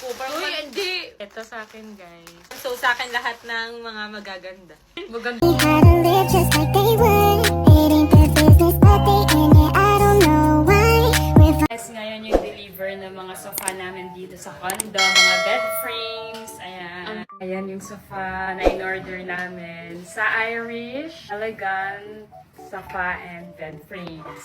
ko. Parang Uy, hindi! ito sa akin, guys. So, sa akin lahat ng mga magaganda. Maganda. How to live just like they would. It ain't their business, but they in it. I don't know why. We're Guys, ngayon yung deliver ng mga sofa namin dito sa condo. Mga bed frames. Ayan. Ayan yung sofa na in-order namin sa Irish Elegant Sofa and Bed Frames.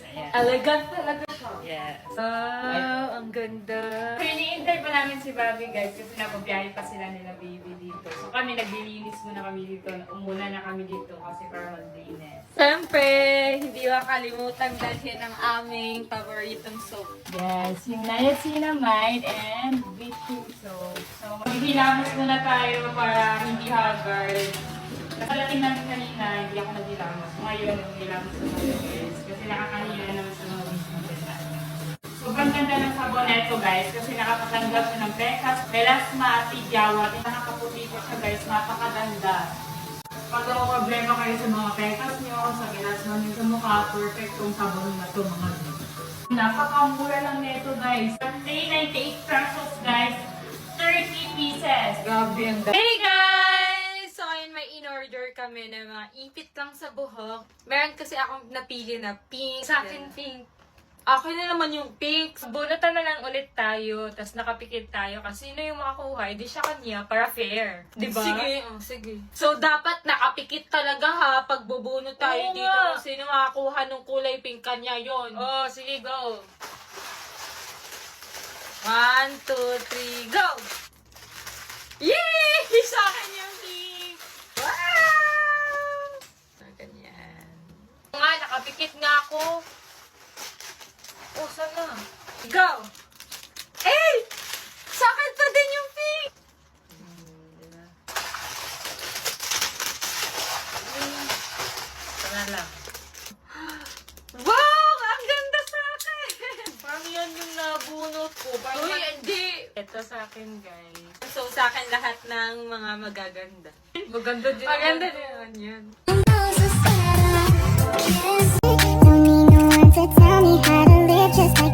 Ayan. Elegant talaga siya. Yes. Wow, ang ganda. So, ini-intern pa namin si Bobby, guys, kasi napabiyahe pa sila nila baby dito. So, kami naglilinis muna kami dito. Umuna na kami dito kasi para maglinis. Siyempre, hindi makalimutan dalhin ang aming paboritong soap. Yes, yung niacinamide and bleaching soap. So, maghihilamos muna tayo para hindi haggard. Nakalating namin kanina, hindi ako naghilamos. Ngayon, naghilamos sa mga guys. Kasi nakakahiya naman sa mga business natin. Sobrang ganda ng sabon neto guys kasi nakapatanggal siya ng pekas, melasma at tigyawat. Nakakaputi po siya guys, napakaganda. Pag ako problema kayo sa mga pekas niyo, sa melasma niyo sa mukha, perfect tong sabon na to mga guys. Napakamura lang neto guys. 398 pesos guys, 30 pieces. Grabe ang ganda. Hey guys! So, ayun, may in-order kami na mga ipit lang sa buhok. Meron kasi akong napili na pink. Sa akin, pink. Akin na naman yung pink. Bunutan na lang ulit tayo, tapos nakapikit tayo. Kasi sino yung makakuha, hindi siya kanya para fair. Diba? Sige, sige. So, dapat nakapikit talaga ha, pag bubunot tayo Oo dito. nga. Kung sino makakuha ng kulay pink kanya yon. Oh, sige, go. 1, 2, 3, go! Yay! Sa akin yung pink! Wow! Ganyan. Nga, nakapikit nga ako. Oh, sana? Go! Eh! Sa akin pa din yung pink! Diba? Sana lang. Wow! Ang ganda sa akin! Parang yan yung nabunot ko. Parang Uy, hindi! ito sa akin, guys. So, sa akin lahat ng mga magaganda. Maganda din. Maganda din naman yun. so sad. Don't need no one to tell me how to live just like